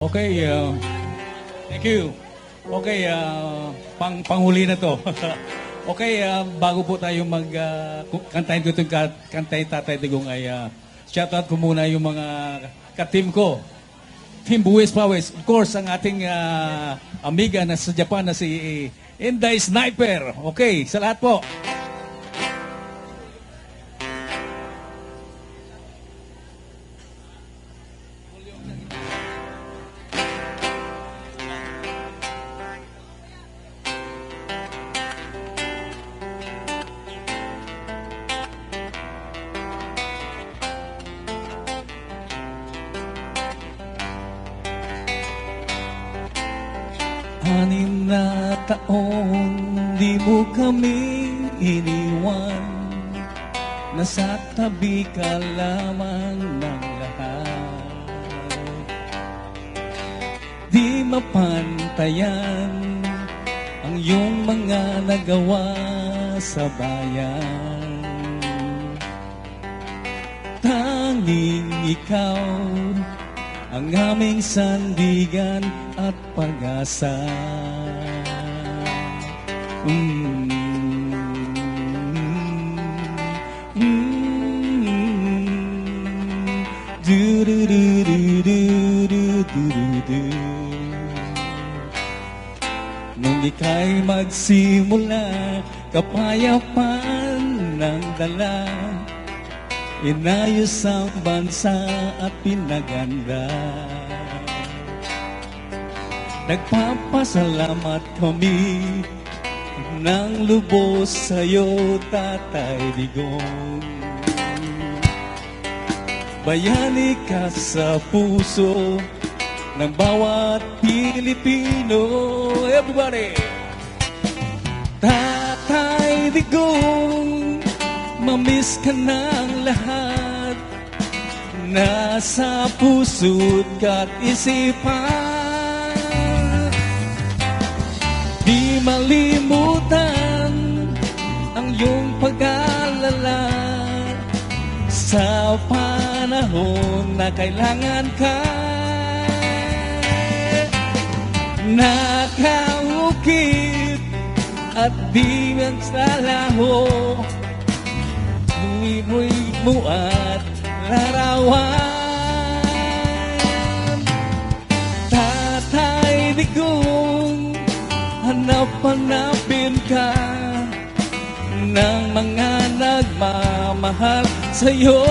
Okay, thank you. Okay, panghuli na to. Okay, bago po tayo kantahin ko itong kantay Tatay Digong ay shoutout ko muna yung mga ka-team ko. Team Buwis Pawis. Of course, ang ating amiga na sa Japan na si Inday Sniper. Okay, sa lahat po. Anim na taon, di mo kami iniwan. Nasa tabi ka lamang ng lahat. Di mapantayan ang iyong mga nagawa sa bayan. Tanging ikaw ang aming sandigan at pag-asa. Nung ika'y magsimula, kapayapaan ng dala, inayos ang bansa at pinaganda. Nagpapasalamat kami ng lubos sa'yo, Tatay Digong. Bayani ka sa puso ng bawat Pilipino. Everybody! Tatay Digong, mamiss ka ng lahat, nasa puso't ka't isipan. Di malimutan ang iyong pag-alala sa panahon na kailangan ka. Nakaukit at di magsalaho, buhay mo at larawan. Tatay Digong, hanap-hanapin ka ng mga nagmamahal sa'yo.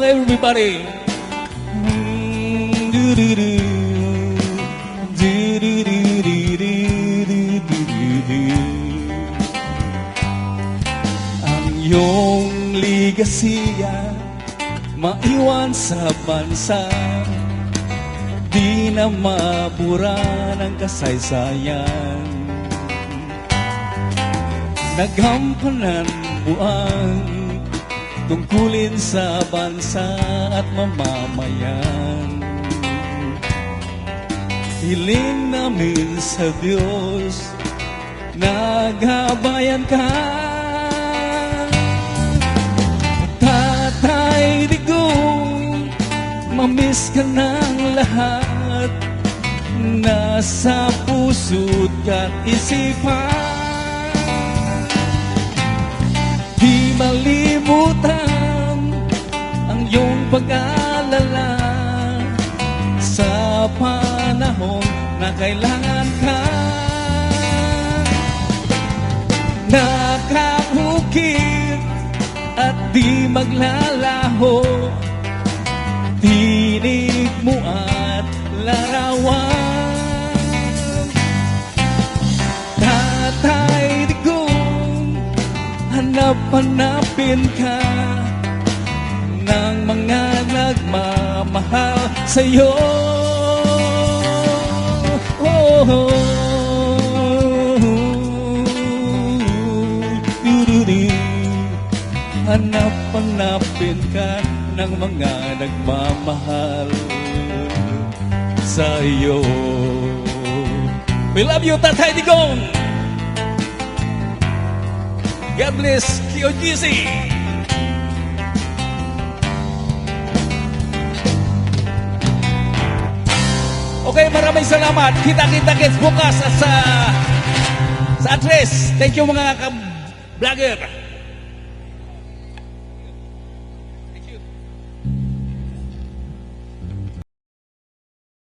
Everybody! Yung ligasiya maiwan sa bansa, di na mabura ng kasaysayan. Naghampanan buang tungkulin sa bansa at mamamayan. Hiling namin sa Diyos, naghabayan ka. Tatay Digong, mamiss ka ng lahat, nasa puso't ka't isipan. Di malimutan ang iyong pag-alala sa panahon na kailangan ka. Nakahukit at di maglalaho, tinig mo at larawan. Tatay Digong, hanap-hanapin ka ng mga nagmamahal sa'yo. Hanap-hanapin ka ng mga nagmamahal sa iyo. We love you, Tatay Digong! God bless KOGC! Okay, maraming salamat. Kita-kita kits bukas sa address. Thank you mga ka-vlogger.